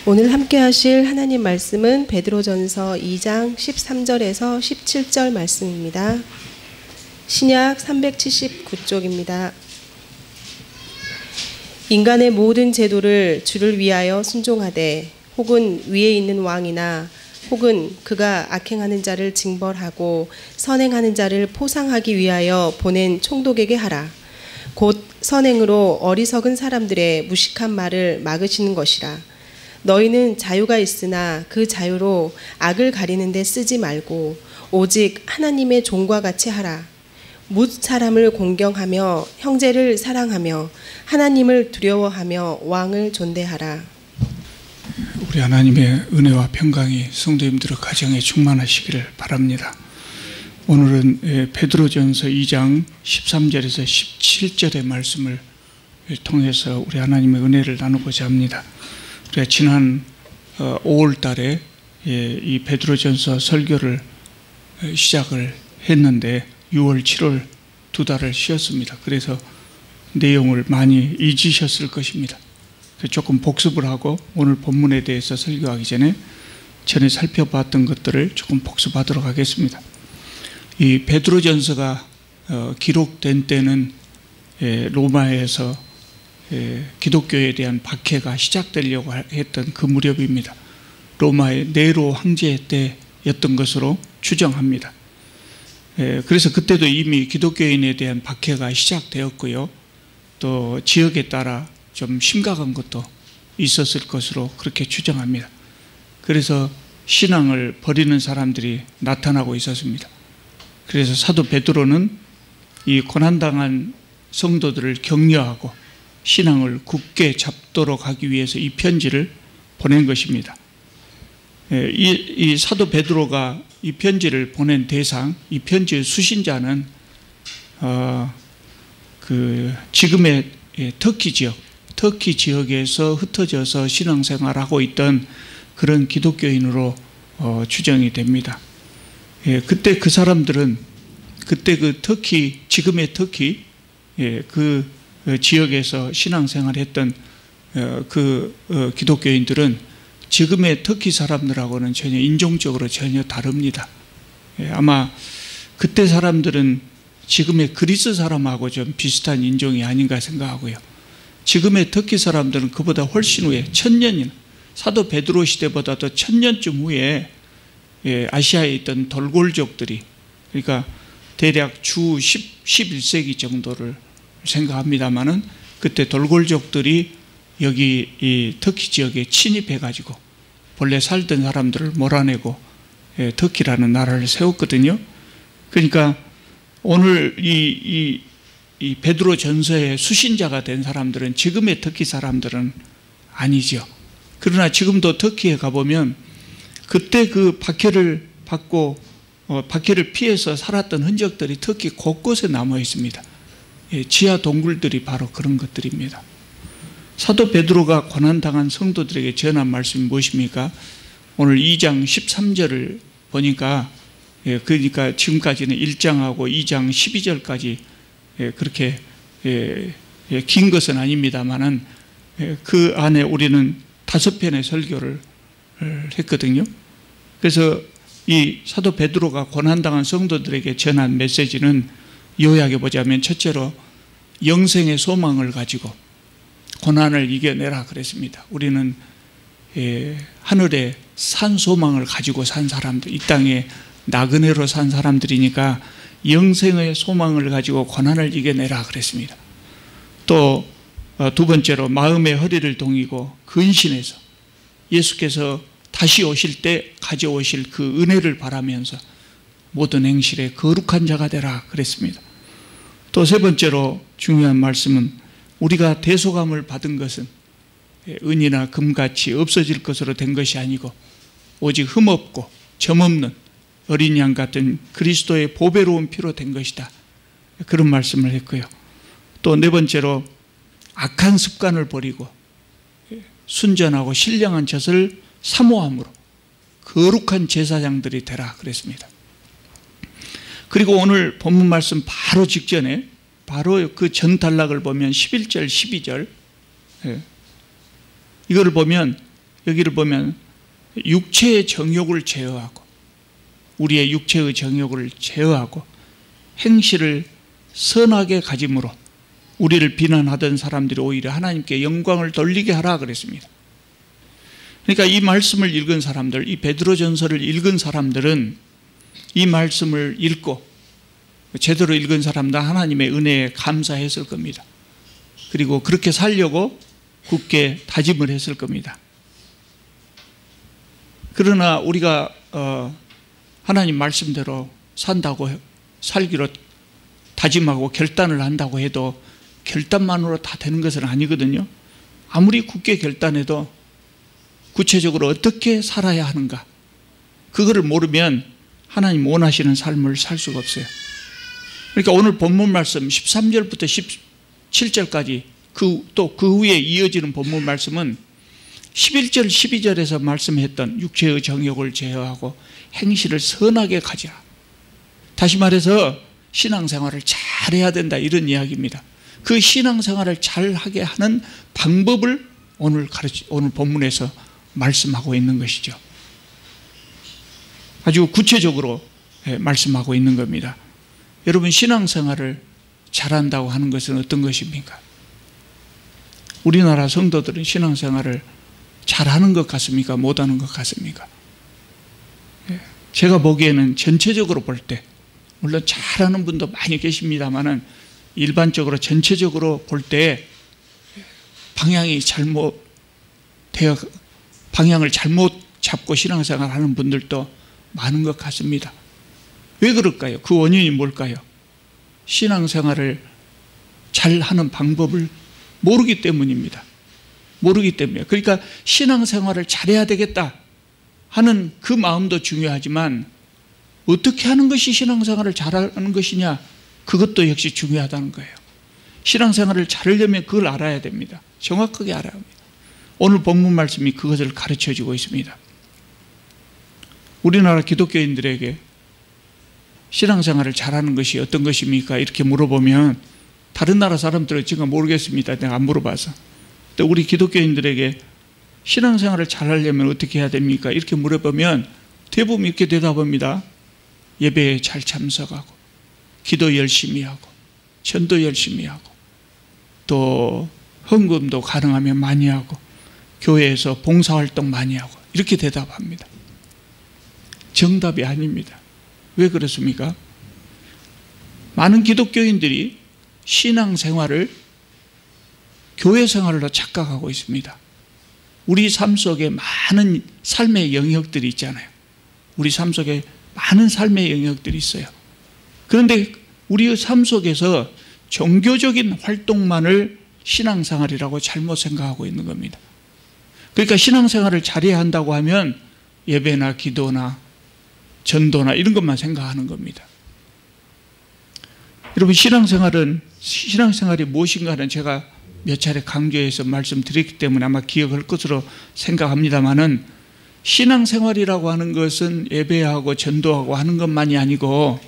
오늘 함께 하실 하나님 말씀은 베드로전서 2장 13절에서 17절 말씀입니다. 신약 379쪽입니다. 인간의 모든 제도를 주를 위하여 순종하되 혹은 위에 있는 왕이나 혹은 그가 악행하는 자를 징벌하고 선행하는 자를 포상하기 위하여 보낸 총독에게 하라. 곧 선행으로 어리석은 사람들의 무식한 말을 막으시는 것이라. 너희는 자유가 있으나 그 자유로 악을 가리는 데 쓰지 말고 오직 하나님의 종과 같이 하라. 뭇 사람을 공경하며 형제를 사랑하며 하나님을 두려워하며 왕을 존대하라. 우리 하나님의 은혜와 평강이 성도님들의 가정에 충만하시기를 바랍니다. 오늘은 베드로전서 2장 13절에서 17절의 말씀을 통해서 우리 하나님의 은혜를 나누고자 합니다. 우리가 지난 5월 달에 이 베드로전서 설교를 시작을 했는데 6월, 7월 두 달을 쉬었습니다. 그래서 내용을 많이 잊으셨을 것입니다. 조금 복습을 하고 오늘 본문에 대해서 설교하기 전에 살펴봤던 것들을 조금 복습하도록 하겠습니다. 이 베드로전서가 기록된 때는 로마에서 기독교에 대한 박해가 시작되려고 했던 그 무렵입니다. 로마의 네로 황제 때였던 것으로 추정합니다. 그래서 그때도 이미 기독교인에 대한 박해가 시작되었고요. 또 지역에 따라 좀 심각한 것도 있었을 것으로 그렇게 추정합니다. 그래서 신앙을 버리는 사람들이 나타나고 있었습니다. 그래서 사도 베드로는 이 고난당한 성도들을 격려하고 신앙을 굳게 잡도록 하기 위해서 이 편지를 보낸 것입니다. 이 사도 베드로가 이 편지를 보낸 대상, 이 편지의 수신자는 지금의 터키 지역에서 흩어져서 신앙생활하고 있던 그런 기독교인으로 추정이 됩니다. 그때 그 사람들은 지금의 터키 그 지역에서 신앙생활했던 기독교인들은 지금의 터키 사람들하고는 전혀 인종적으로 전혀 다릅니다. 아마 그때 사람들은 지금의 그리스 사람하고 좀 비슷한 인종이 아닌가 생각하고요. 지금의 터키 사람들은 그보다 훨씬 후에 1000년이나 사도 베드로 시대보다도 1000년쯤 후에 아시아에 있던 돌골족들이, 그러니까 대략 주 11세기 정도를 생각합니다마는 그때 돌골족들이 여기 이 터키 지역에 침입해가지고 본래 살던 사람들을 몰아내고 터키라는 나라를 세웠거든요. 그러니까 오늘 이 베드로 전서의 수신자가 된 사람들은 지금의 터키 사람들은 아니죠. 그러나 지금도 터키에 가보면 그때 그 박해를 받고 박해를 피해서 살았던 흔적들이 터키 곳곳에 남아 있습니다. 지하 동굴들이 바로 그런 것들입니다. 사도 베드로가 고난당한 성도들에게 전한 말씀이 무엇입니까? 오늘 2장 13절을 보니까 그러니까 지금까지는 1장하고 2장 12절까지 그렇게 긴 것은 아닙니다만은 그 안에 우리는 5편의 설교를 했거든요. 그래서 이 사도 베드로가 고난당한 성도들에게 전한 메시지는 요약해 보자면 첫째로 영생의 소망을 가지고 고난을 이겨내라 그랬습니다. 우리는 하늘에 산 소망을 가지고 산 사람들, 이 땅에 나그네로 산 사람들이니까 영생의 소망을 가지고 고난을 이겨내라 그랬습니다. 또 두 번째로 마음의 허리를 동이고 근신해서 예수께서 다시 오실 때 가져오실 그 은혜를 바라면서 모든 행실에 거룩한 자가 되라 그랬습니다. 또 세 번째로 중요한 말씀은 우리가 대속함을 받은 것은 은이나 금같이 없어질 것으로 된 것이 아니고 오직 흠없고 점없는 어린 양 같은 그리스도의 보배로운 피로 된 것이다. 그런 말씀을 했고요. 또 네 번째로 악한 습관을 버리고 순전하고 신령한 젖을 사모함으로 거룩한 제사장들이 되라 그랬습니다. 그리고 오늘 본문 말씀 바로 직전에 바로 그 전 단락을 보면 11절 12절 이거를 보면 여기를 보면 육체의 정욕을 제어하고, 우리의 육체의 정욕을 제어하고 행실을 선하게 가짐으로 우리를 비난하던 사람들이 오히려 하나님께 영광을 돌리게 하라 그랬습니다. 그러니까 이 말씀을 읽은 사람들, 이 베드로전서를 읽은 사람들은 이 말씀을 읽고 제대로 읽은 사람들 하나님의 은혜에 감사했을 겁니다. 그리고 그렇게 살려고 굳게 다짐을 했을 겁니다. 그러나 우리가 하나님 말씀대로 산다고, 살기로 다짐하고 결단을 한다고 해도 결단만으로 다 되는 것은 아니거든요. 아무리 굳게 결단해도 구체적으로 어떻게 살아야 하는가, 그거를 모르면 하나님 원하시는 삶을 살 수가 없어요. 그러니까 오늘 본문 말씀 13절부터 17절까지 또 그 후에 이어지는 본문 말씀은 11절 12절에서 말씀했던 육체의 정욕을 제어하고 행실을 선하게 가지라. 다시 말해서 신앙생활을 잘해야 된다, 이런 이야기입니다. 그 신앙생활을 잘하게 하는 방법을 오늘 본문에서 말씀하고 있는 것이죠. 아주 구체적으로 말씀하고 있는 겁니다. 여러분, 신앙생활을 잘한다고 하는 것은 어떤 것입니까? 우리나라 성도들은 신앙생활을 잘하는 것 같습니까? 못하는 것 같습니까? 제가 보기에는 전체적으로 볼 때, 물론 잘하는 분도 많이 계십니다만은 일반적으로 전체적으로 볼 때 방향을 잘못 잡고 신앙생활 하는 분들도 많은 것 같습니다. 왜 그럴까요? 그 원인이 뭘까요? 신앙생활을 잘하는 방법을 모르기 때문입니다. 모르기 때문에. 그러니까 신앙생활을 잘해야 되겠다 하는 그 마음도 중요하지만 어떻게 하는 것이 신앙생활을 잘하는 것이냐, 그것도 역시 중요하다는 거예요. 신앙생활을 잘하려면 그걸 알아야 됩니다. 정확하게 알아야 합니다. 오늘 본문 말씀이 그것을 가르쳐주고 있습니다. 우리나라 기독교인들에게 신앙생활을 잘하는 것이 어떤 것입니까? 이렇게 물어보면 다른 나라 사람들은 제가 모르겠습니다. 내가 안 물어봐서. 또 우리 기독교인들에게 신앙생활을 잘하려면 어떻게 해야 됩니까? 이렇게 물어보면 대부분 이렇게 대답합니다. 예배에 잘 참석하고, 기도 열심히 하고, 전도 열심히 하고, 또 헌금도 가능하면 많이 하고, 교회에서 봉사활동 많이 하고, 이렇게 대답합니다. 정답이 아닙니다. 왜 그렇습니까? 많은 기독교인들이 신앙생활을 교회 생활로 착각하고 있습니다. 우리 삶 속에 많은 삶의 영역들이 있잖아요. 우리 삶 속에 많은 삶의 영역들이 있어요. 그런데 우리의 삶 속에서 종교적인 활동만을 신앙생활이라고 잘못 생각하고 있는 겁니다. 그러니까 신앙생활을 잘해야 한다고 하면 예배나 기도나 전도나 이런 것만 생각하는 겁니다. 여러분, 신앙생활이 무엇인가는 제가 몇 차례 강조해서 말씀드렸기 때문에 아마 기억할 것으로 생각합니다만은, 신앙생활이라고 하는 것은 예배하고 전도하고 하는 것만이 아니고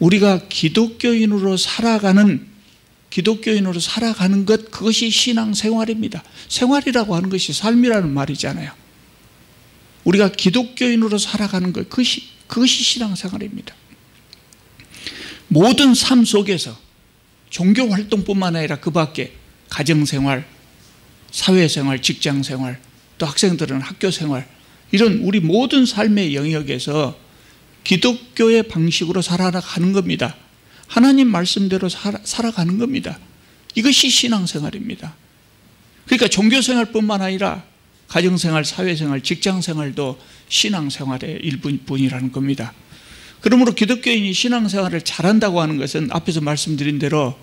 우리가 기독교인으로 살아가는 것, 그것이 신앙생활입니다. 생활이라고 하는 것이 삶이라는 말이잖아요. 우리가 기독교인으로 살아가는 것, 그것이 신앙생활입니다. 모든 삶 속에서 종교활동뿐만 아니라 그 밖에 가정생활, 사회생활, 직장생활, 또 학생들은 학교생활, 이런 우리 모든 삶의 영역에서 기독교의 방식으로 살아가는 겁니다. 하나님 말씀대로 살아가는 겁니다. 이것이 신앙생활입니다. 그러니까 종교생활뿐만 아니라 가정생활, 사회생활, 직장생활도 신앙생활의 일부분이라는 겁니다. 그러므로 기독교인이 신앙생활을 잘한다고 하는 것은 앞에서 말씀드린 대로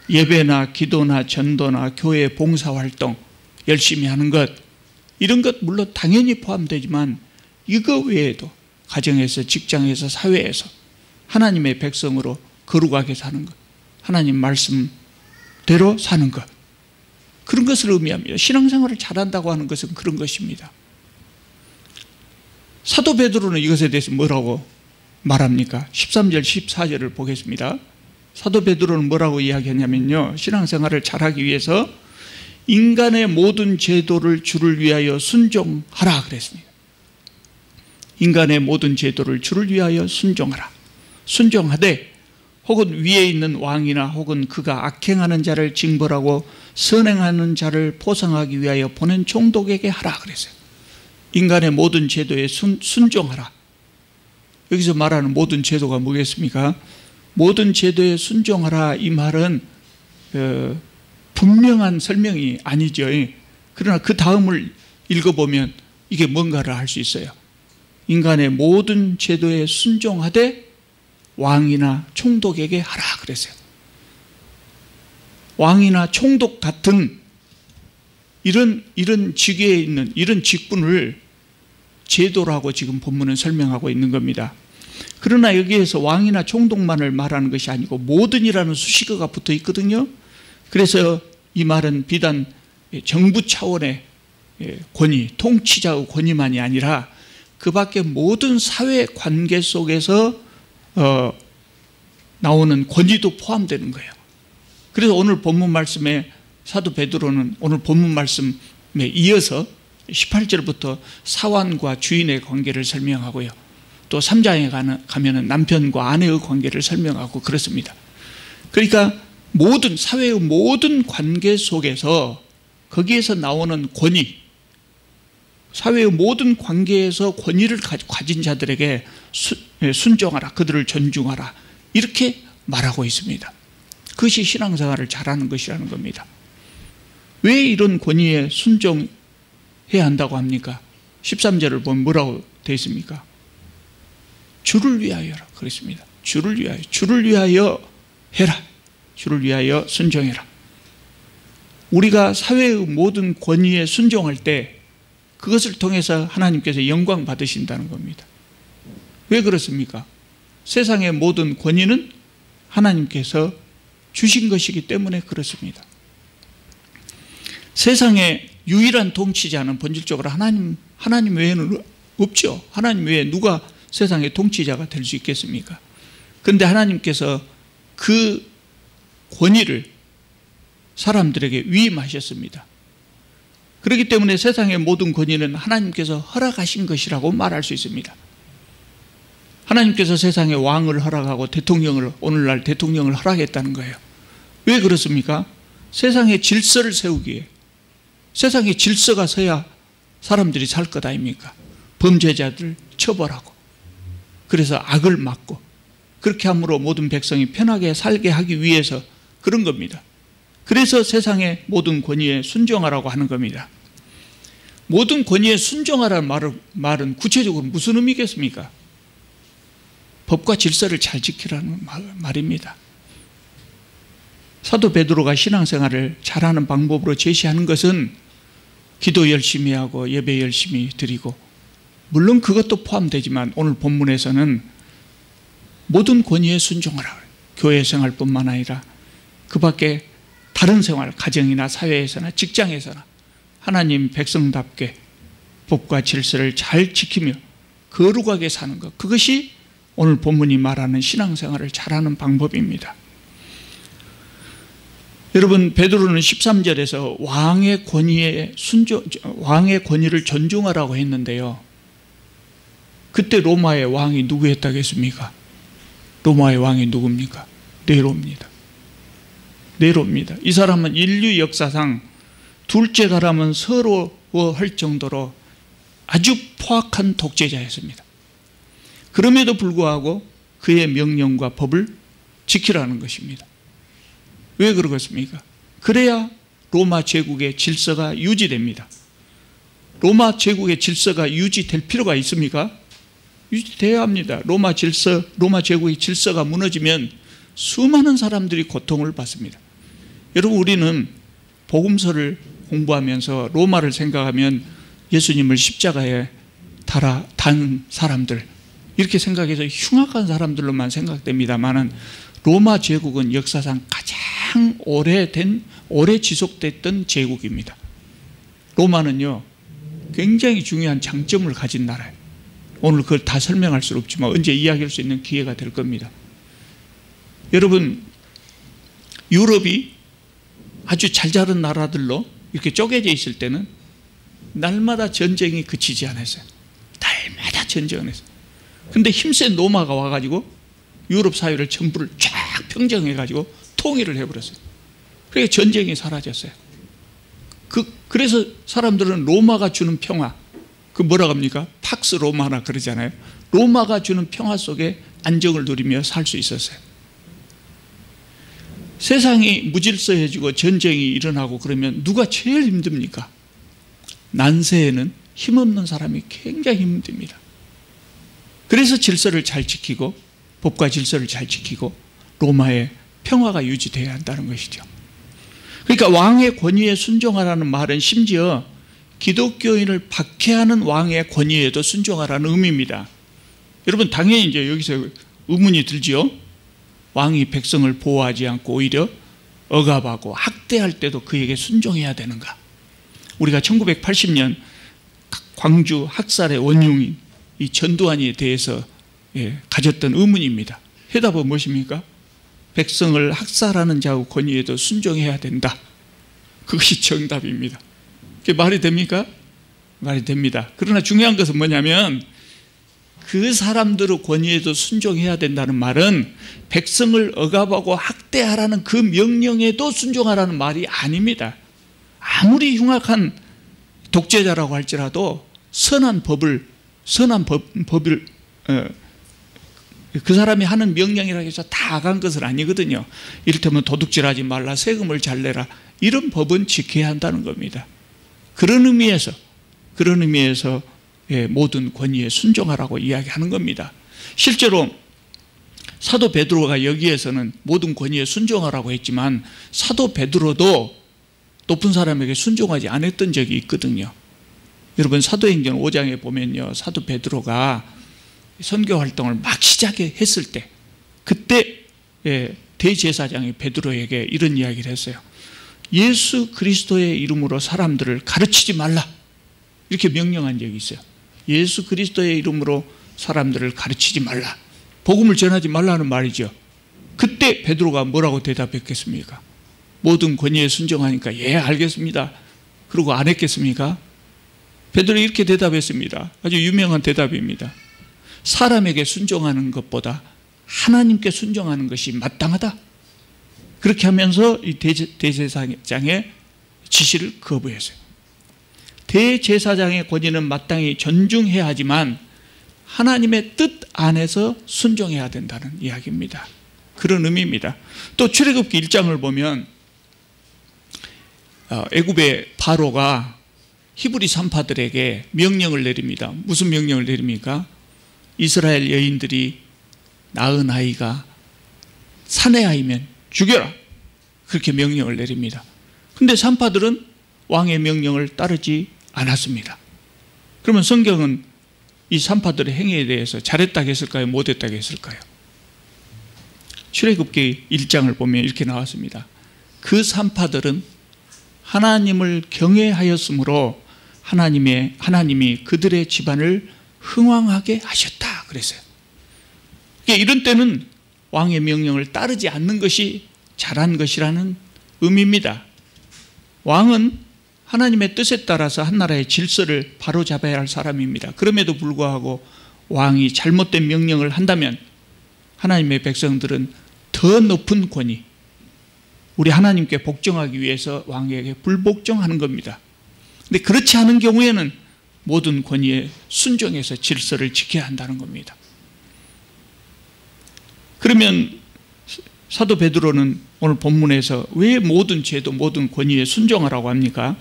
예배나 기도나 전도나 교회 봉사활동 열심히 하는 것, 이런 것 물론 당연히 포함되지만 이거 외에도 가정에서, 직장에서, 사회에서 하나님의 백성으로 거룩하게 사는 것, 하나님 말씀대로 사는 것, 그런 것을 의미합니다. 신앙생활을 잘한다고 하는 것은 그런 것입니다. 사도 베드로는 이것에 대해서 뭐라고 말합니까? 13절 14절을 보겠습니다. 사도 베드로는 뭐라고 이야기하냐면요, 신앙생활을 잘하기 위해서 인간의 모든 제도를 주를 위하여 순종하라 그랬습니다. 인간의 모든 제도를 주를 위하여 순종하라. 순종하되 혹은 위에 있는 왕이나 혹은 그가 악행하는 자를 징벌하고 선행하는 자를 포상하기 위하여 보낸 총독에게 하라 그랬어요. 인간의 모든 제도에 순종하라. 여기서 말하는 모든 제도가 뭐겠습니까? 모든 제도에 순종하라 이 말은 분명한 설명이 아니죠. 그러나 그 다음을 읽어보면 이게 뭔가를 알 수 있어요. 인간의 모든 제도에 순종하되 왕이나 총독에게 하라 그랬어요. 왕이나 총독 같은 이런 직위에 있는 이런 직분을 제도라고 지금 본문은 설명하고 있는 겁니다. 그러나 여기에서 왕이나 총독만을 말하는 것이 아니고 모든이라는 수식어가 붙어 있거든요. 그래서 이 말은 비단 정부 차원의 권위, 통치자의 권위만이 아니라 그 밖에 모든 사회 관계 속에서 나오는 권위도 포함되는 거예요. 그래서 오늘 본문 말씀에 사도 베드로는 오늘 본문 말씀에 이어서 18절부터 사환과 주인의 관계를 설명하고요. 또 3장에 가면은 남편과 아내의 관계를 설명하고 그렇습니다. 그러니까 모든 사회의 모든 관계 속에서 거기에서 나오는 권위, 사회의 모든 관계에서 권위를 가진 자들에게 순종하라, 그들을 존중하라 이렇게 말하고 있습니다. 그것이 신앙생활을 잘하는 것이라는 겁니다. 왜 이런 권위에 순종해야 한다고 합니까? 13절을 보면 뭐라고 되어 있습니까? 주를 위하여라 그랬습니다. 주를 위하여 해라. 주를 위하여 순종해라. 우리가 사회의 모든 권위에 순종할 때 그것을 통해서 하나님께서 영광 받으신다는 겁니다. 왜 그렇습니까? 세상의 모든 권위는 하나님께서 주신 것이기 때문에 그렇습니다. 세상의 유일한 통치자는 본질적으로 하나님 외에는 없죠. 하나님 외에 누가 세상의 통치자가 될 수 있겠습니까? 그런데 하나님께서 그 권위를 사람들에게 위임하셨습니다. 그렇기 때문에 세상의 모든 권위는 하나님께서 허락하신 것이라고 말할 수 있습니다. 하나님께서 세상에 왕을 허락하고 오늘날 대통령을 허락했다는 거예요. 왜 그렇습니까? 세상의 질서를 세우기에, 세상에 질서가 서야 사람들이 살 것 아닙니까? 범죄자들 처벌하고, 그래서 악을 막고, 그렇게 함으로 모든 백성이 편하게 살게 하기 위해서 그런 겁니다. 그래서 세상의 모든 권위에 순종하라고 하는 겁니다. 모든 권위에 순종하라는 말은 구체적으로 무슨 의미겠습니까? 법과 질서를 잘 지키라는 말입니다. 사도 베드로가 신앙생활을 잘하는 방법으로 제시하는 것은 기도 열심히 하고 예배 열심히 드리고, 물론 그것도 포함되지만 오늘 본문에서는 모든 권위에 순종하라. 교회 생활뿐만 아니라 그 밖에 다른 생활, 가정이나 사회에서나 직장에서나 하나님 백성답게 법과 질서를 잘 지키며 거룩하게 사는 것, 그것이 오늘 본문이 말하는 신앙생활을 잘하는 방법입니다. 여러분, 베드로는 13절에서 왕의 권위를 존중하라고 했는데요, 그때 로마의 왕이 누구였다겠습니까? 로마의 왕이 누굽니까? 네로입니다. 이 사람은 인류 역사상 둘째 가라면 서러워할 정도로 아주 포악한 독재자였습니다. 그럼에도 불구하고 그의 명령과 법을 지키라는 것입니다. 왜 그러겠습니까? 그래야 로마 제국의 질서가 유지됩니다. 로마 제국의 질서가 유지될 필요가 있습니까? 유지돼야 합니다. 로마 제국의 질서가 무너지면 수많은 사람들이 고통을 받습니다. 여러분, 우리는 복음서를 공부하면서 로마를 생각하면 예수님을 십자가에 단 사람들, 이렇게 생각해서 흉악한 사람들로만 생각됩니다만은 로마 제국은 역사상 가장 오래 지속됐던 제국입니다. 로마는요, 굉장히 중요한 장점을 가진 나라예요. 오늘 그걸 다 설명할 수 없지만 언제 이야기할 수 있는 기회가 될 겁니다. 여러분, 유럽이 아주 잘 자란 나라들로 이렇게 쪼개져 있을 때는 날마다 전쟁이 그치지 않았어요. 날마다 전쟁을 했어요. 근데 힘센 로마가 와가지고 유럽 사회를 전부를 쫙 평정해가지고 통일을 해버렸어요. 그러니까 전쟁이 사라졌어요. 그래서 사람들은 로마가 주는 평화, 그 뭐라고 합니까? 팍스 로마나 그러잖아요. 로마가 주는 평화 속에 안정을 누리며 살 수 있었어요. 세상이 무질서해지고 전쟁이 일어나고 그러면 누가 제일 힘듭니까? 난세에는 힘없는 사람이 굉장히 힘듭니다. 그래서 질서를 잘 지키고 법과 질서를 잘 지키고 로마의 평화가 유지되어야 한다는 것이죠. 그러니까 왕의 권위에 순종하라는 말은 심지어 기독교인을 박해하는 왕의 권위에도 순종하라는 의미입니다. 여러분 당연히 이제 여기서 의문이 들지요. 왕이 백성을 보호하지 않고 오히려 억압하고 학대할 때도 그에게 순종해야 되는가? 우리가 1980년 광주 학살의 원흉인 이 전두환에 대해서 가졌던 의문입니다. 해답은 무엇입니까? 백성을 학살하는 자의 권위에도 순종해야 된다. 그것이 정답입니다. 그게 말이 됩니까? 말이 됩니다. 그러나 중요한 것은 뭐냐면 그 사람들의 권위에도 순종해야 된다는 말은 백성을 억압하고 학대하라는 그 명령에도 순종하라는 말이 아닙니다. 아무리 흉악한 독재자라고 할지라도 선한 법을 그 사람이 하는 명령이라고 해서 다 악한 것은 아니거든요. 이를테면 도둑질하지 말라, 세금을 잘 내라, 이런 법은 지켜야 한다는 겁니다. 그런 의미에서 모든 권위에 순종하라고 이야기하는 겁니다. 실제로 사도 베드로가 여기에서는 모든 권위에 순종하라고 했지만 사도 베드로도 높은 사람에게 순종하지 않았던 적이 있거든요. 여러분 사도행전 5장에 보면요, 사도 베드로가 선교 활동을 막 시작했을 때 그때 대제사장이 베드로에게 이런 이야기를 했어요. 예수 그리스도의 이름으로 사람들을 가르치지 말라, 이렇게 명령한 적이 있어요. 예수 그리스도의 이름으로 사람들을 가르치지 말라, 복음을 전하지 말라는 말이죠. 그때 베드로가 뭐라고 대답했겠습니까? 모든 권위에 순종하니까 예 알겠습니다 그러고 안 했겠습니까? 베드로 이렇게 대답했습니다. 아주 유명한 대답입니다. 사람에게 순종하는 것보다 하나님께 순종하는 것이 마땅하다. 그렇게 하면서 이 대제사장의 지시를 거부했어요. 대제사장의 권위는 마땅히 존중해야 하지만 하나님의 뜻 안에서 순종해야 된다는 이야기입니다. 그런 의미입니다. 또 출애굽기 1장을 보면 애굽의 바로가 히브리 산파들에게 명령을 내립니다. 무슨 명령을 내립니까? 이스라엘 여인들이 낳은 아이가 사내 아이면 죽여라, 그렇게 명령을 내립니다. 그런데 산파들은 왕의 명령을 따르지 않았습니다. 그러면 성경은 이 산파들의 행위에 대해서 잘했다고 했을까요? 못했다고 했을까요? 출애굽기 1장을 보면 이렇게 나왔습니다. 그 산파들은 하나님을 경외하였으므로 하나님이 그들의 집안을 흥왕하게 하셨다 그랬어요. 이런 때는 왕의 명령을 따르지 않는 것이 잘한 것이라는 의미입니다. 왕은 하나님의 뜻에 따라서 한 나라의 질서를 바로잡아야 할 사람입니다. 그럼에도 불구하고 왕이 잘못된 명령을 한다면 하나님의 백성들은 더 높은 권위, 우리 하나님께 복종하기 위해서 왕에게 불복종하는 겁니다. 그런데 그렇지 않은 경우에는 모든 권위에 순종해서 질서를 지켜야 한다는 겁니다. 그러면 사도 베드로는 오늘 본문에서 왜 모든 제도 모든 권위에 순종하라고 합니까?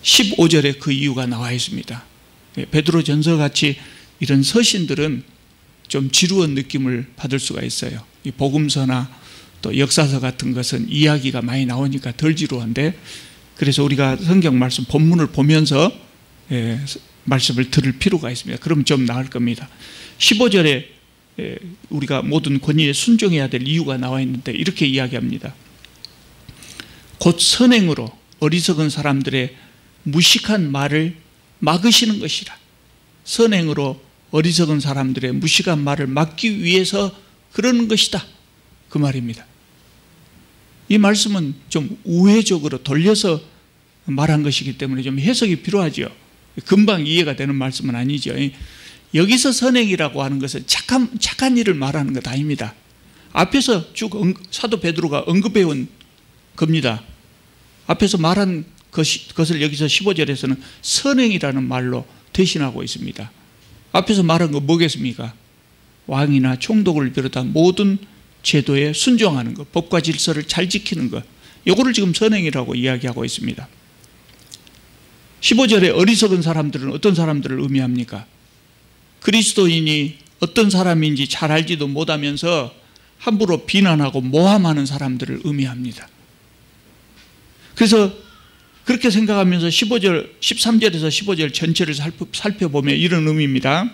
15절에 그 이유가 나와 있습니다. 베드로 전서같이 이런 서신들은 좀 지루한 느낌을 받을 수가 있어요. 이 복음서나 또 역사서 같은 것은 이야기가 많이 나오니까 덜 지루한데, 그래서 우리가 성경 말씀 본문을 보면서 말씀을 들을 필요가 있습니다. 그럼 좀 나을 겁니다. 15절에 우리가 모든 권위에 순종해야 될 이유가 나와 있는데 이렇게 이야기합니다. 곧 선행으로 어리석은 사람들의 무식한 말을 막으시는 것이라. 선행으로 어리석은 사람들의 무식한 말을 막기 위해서 그러는 것이다, 그 말입니다. 이 말씀은 좀 우회적으로 돌려서 말한 것이기 때문에 좀 해석이 필요하죠. 금방 이해가 되는 말씀은 아니죠. 여기서 선행이라고 하는 것은 착한 일을 말하는 것 아닙니다. 앞에서 쭉 사도 베드로가 언급해온 겁니다. 앞에서 말한 것을 여기서 15절에서는 선행이라는 말로 대신하고 있습니다. 앞에서 말한 거 뭐겠습니까? 왕이나 총독을 비롯한 모든 제도에 순종하는 것, 법과 질서를 잘 지키는 것, 이거를 지금 선행이라고 이야기하고 있습니다. 15절에 어리석은 사람들은 어떤 사람들을 의미합니까? 그리스도인이 어떤 사람인지 잘 알지도 못하면서 함부로 비난하고 모함하는 사람들을 의미합니다. 그래서 그렇게 생각하면서 13절에서 15절 전체를 살펴보면 이런 의미입니다.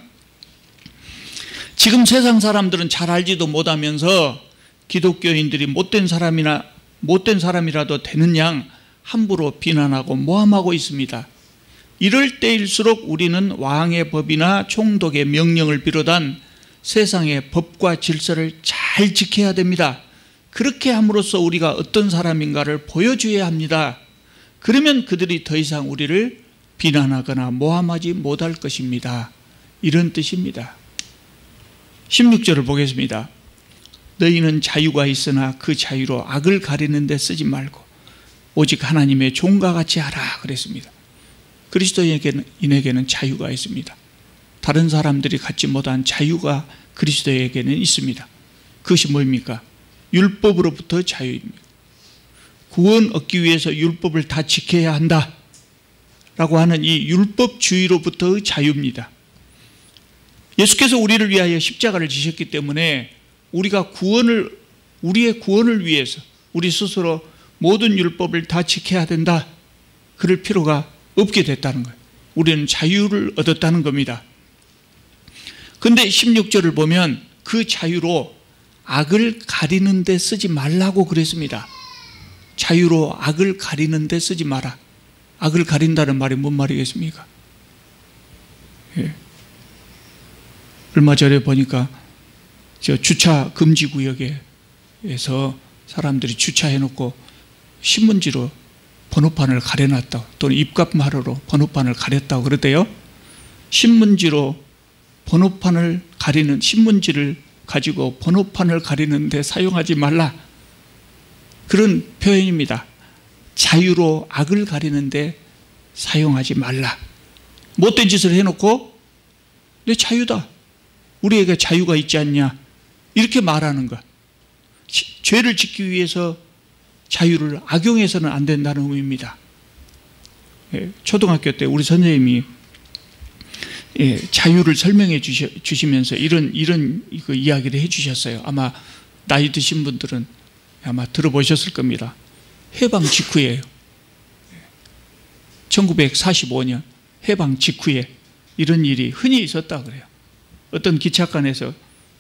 지금 세상 사람들은 잘 알지도 못하면서 기독교인들이 못된 사람이라도 되는 양 함부로 비난하고 모함하고 있습니다. 이럴 때일수록 우리는 왕의 법이나 총독의 명령을 비롯한 세상의 법과 질서를 잘 지켜야 됩니다. 그렇게 함으로써 우리가 어떤 사람인가를 보여줘야 합니다. 그러면 그들이 더 이상 우리를 비난하거나 모함하지 못할 것입니다. 이런 뜻입니다. 16절을 보겠습니다. 너희는 자유가 있으나 그 자유로 악을 가리는 데 쓰지 말고 오직 하나님의 종과 같이 하라 그랬습니다. 그리스도인에게는 자유가 있습니다. 다른 사람들이 갖지 못한 자유가 그리스도에게는 있습니다. 그것이 뭡니까? 율법으로부터 자유입니다. 구원 얻기 위해서 율법을 다 지켜야 한다 라고 하는 이 율법주의로부터의 자유입니다. 예수께서 우리를 위하여 십자가를 지셨기 때문에 우리의 구원을 위해서 우리 스스로 모든 율법을 다 지켜야 된다, 그럴 필요가 없게 됐다는 거예요. 우리는 자유를 얻었다는 겁니다. 그런데 16절을 보면 그 자유로 악을 가리는 데 쓰지 말라고 그랬습니다. 자유로 악을 가리는 데 쓰지 마라. 악을 가린다는 말이 뭔 말이겠습니까? 예. 얼마 전에 보니까 저 주차 금지 구역에서 사람들이 주차해놓고 신문지로 번호판을 가려놨다고, 또는 입금하러로 번호판을 가렸다고 그러대요. 신문지로 번호판을 가리는, 신문지를 가지고 번호판을 가리는데 사용하지 말라, 그런 표현입니다. 자유로 악을 가리는데 사용하지 말라. 못된 짓을 해놓고 내 자유다, 우리에게 자유가 있지 않냐, 이렇게 말하는 것. 죄를 짓기 위해서 자유를 악용해서는 안 된다는 의미입니다. 초등학교 때 우리 선생님이 자유를 설명해 주시면서 이런 그 이야기를 해 주셨어요. 아마 나이 드신 분들은 아마 들어보셨을 겁니다. 해방 직후에요. 1945년 해방 직후에 이런 일이 흔히 있었다 그래요. 어떤 기차관에서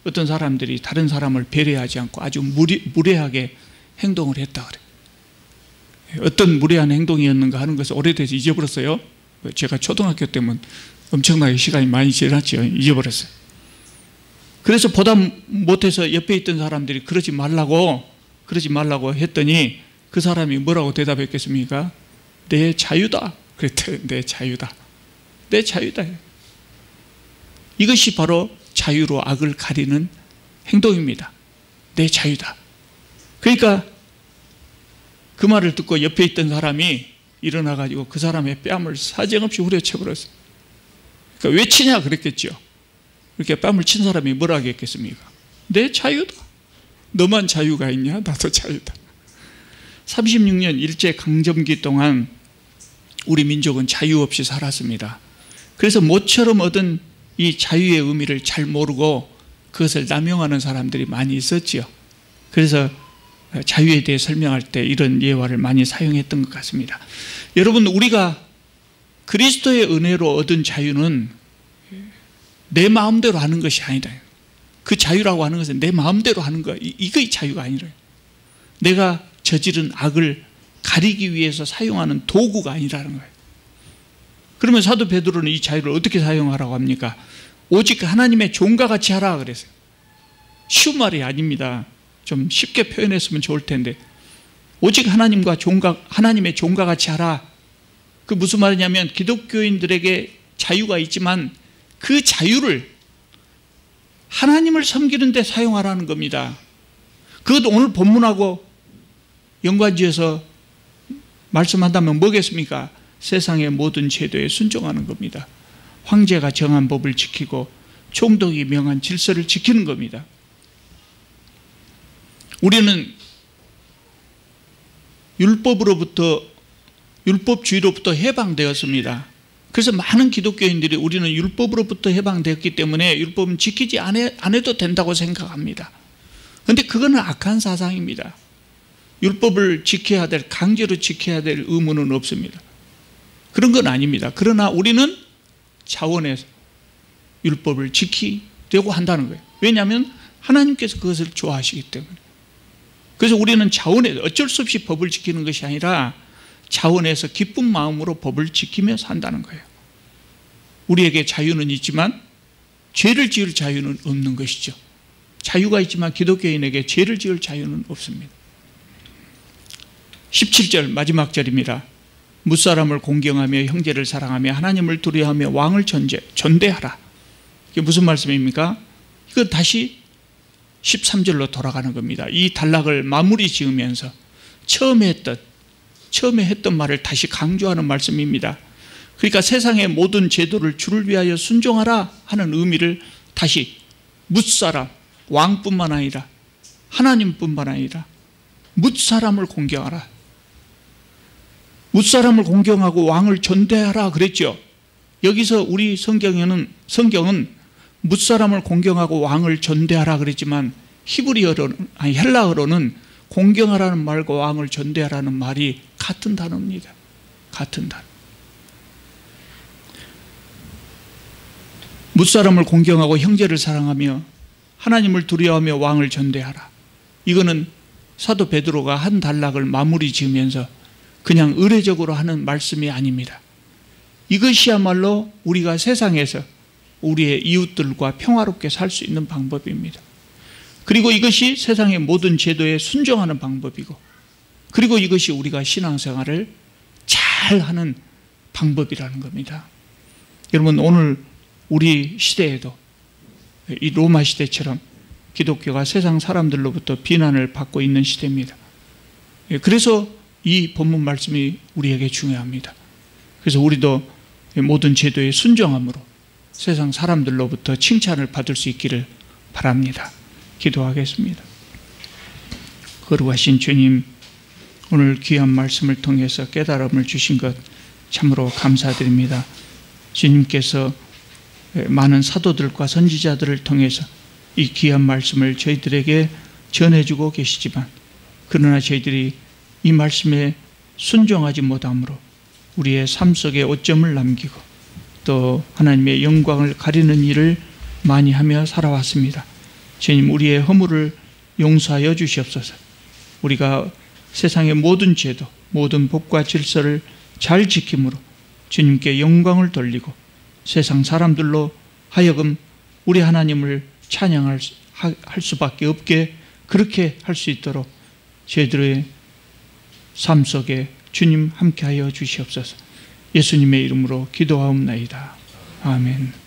어떤 사람들이 다른 사람을 배려하지 않고 아주 무례하게 행동을 했다 그래요. 어떤 무례한 행동이었는가 하는 것을 오래돼서 잊어버렸어요. 제가 초등학교 때면 엄청나게 시간이 많이 지났죠. 잊어버렸어요. 그래서 보다 못해서 옆에 있던 사람들이 그러지 말라고 했더니 그 사람이 뭐라고 대답했겠습니까? 내 자유다 그랬대요. 내 자유다. 내 자유다. 이것이 바로 자유로 악을 가리는 행동입니다. 내 자유다. 그러니까 그 말을 듣고 옆에 있던 사람이 일어나가지고 그 사람의 뺨을 사정없이 후려쳐버렸어요. 그러니까 왜 치냐 그랬겠죠. 이렇게 뺨을 친 사람이 뭐라 하겠습니까? 내 자유다. 너만 자유가 있냐? 나도 자유다. 36년 일제강점기 동안 우리 민족은 자유 없이 살았습니다. 그래서 모처럼 얻은 이 자유의 의미를 잘 모르고 그것을 남용하는 사람들이 많이 있었지요. 그래서 자유에 대해 설명할 때 이런 예화를 많이 사용했던 것 같습니다. 여러분, 우리가 그리스도의 은혜로 얻은 자유는 내 마음대로 하는 것이 아니다. 그 자유라고 하는 것은 내 마음대로 하는 거, 이거의 자유가 아니라 내가 저지른 악을 가리기 위해서 사용하는 도구가 아니라는 거예요. 그러면 사도 베드로는 이 자유를 어떻게 사용하라고 합니까? 오직 하나님의 종과 같이 하라 그랬어요. 쉬운 말이 아닙니다. 좀 쉽게 표현했으면 좋을 텐데, 오직 하나님의 종과 같이 하라, 그 무슨 말이냐면 기독교인들에게 자유가 있지만 그 자유를 하나님을 섬기는 데 사용하라는 겁니다. 그것도 오늘 본문하고 연관지어서 말씀한다면 뭐겠습니까? 세상의 모든 제도에 순종하는 겁니다. 황제가 정한 법을 지키고 총독이 명한 질서를 지키는 겁니다. 우리는 율법주의로부터 해방되었습니다. 그래서 많은 기독교인들이 우리는 율법으로부터 해방되었기 때문에 율법은 지키지 안 해도 된다고 생각합니다. 그런데 그거는 악한 사상입니다. 율법을 지켜야 될, 강제로 지켜야 될 의무는 없습니다. 그런 건 아닙니다. 그러나 우리는 차원에서 율법을 지키려고 한다는 거예요. 왜냐하면 하나님께서 그것을 좋아하시기 때문에. 그래서 우리는 차원에서 어쩔 수 없이 법을 지키는 것이 아니라 차원에서 기쁜 마음으로 법을 지키며 산다는 거예요. 우리에게 자유는 있지만 죄를 지을 자유는 없는 것이죠. 자유가 있지만 기독교인에게 죄를 지을 자유는 없습니다. 17절 마지막 절입니다. 무사람을 공경하며 형제를 사랑하며 하나님을 두려워하며 왕을 존대하라. 이게 무슨 말씀입니까? 이거 다시 13절로 돌아가는 겁니다. 이 단락을 마무리 지으면서 처음에 했던 말을 다시 강조하는 말씀입니다. 그러니까 세상의 모든 제도를 주를 위하여 순종하라 하는 의미를 다시 뭇사람, 왕뿐만 아니라 하나님뿐만 아니라 뭇사람을 공경하라. 뭇사람을 공경하고 왕을 존대하라 그랬죠. 여기서 우리 성경은 뭇사람을 공경하고 왕을 존대하라 그랬지만 헬라어로는 공경하라는 말과 왕을 존대하라는 말이 같은 단어입니다. 같은 단어. 뭇사람을 공경하고 형제를 사랑하며 하나님을 두려워하며 왕을 존대하라. 이거는 사도 베드로가 한 단락을 마무리 지으면서 그냥 의례적으로 하는 말씀이 아닙니다. 이것이야말로 우리가 세상에서 우리의 이웃들과 평화롭게 살 수 있는 방법입니다. 그리고 이것이 세상의 모든 제도에 순종하는 방법이고, 그리고 이것이 우리가 신앙생활을 잘하는 방법이라는 겁니다. 여러분, 오늘 우리 시대에도 이 로마 시대처럼 기독교가 세상 사람들로부터 비난을 받고 있는 시대입니다. 그래서 이 본문 말씀이 우리에게 중요합니다. 그래서 우리도 모든 제도에 순종함으로 세상 사람들로부터 칭찬을 받을 수 있기를 바랍니다. 기도하겠습니다. 거룩하신 주님, 오늘 귀한 말씀을 통해서 깨달음을 주신 것 참으로 감사드립니다. 주님께서 많은 사도들과 선지자들을 통해서 이 귀한 말씀을 저희들에게 전해주고 계시지만, 그러나 저희들이 이 말씀에 순종하지 못함으로 우리의 삶 속에 오점을 남기고 또 하나님의 영광을 가리는 일을 많이 하며 살아왔습니다. 주님, 우리의 허물을 용서하여 주시옵소서. 우리가 세상의 모든 제도, 모든 법과 질서를 잘 지킴으로 주님께 영광을 돌리고 세상 사람들로 하여금 우리 하나님을 찬양할 수밖에 없게 그렇게 할 수 있도록 저희들의 삶 속에 주님 함께하여 주시옵소서. 예수님의 이름으로 기도하옵나이다. 아멘.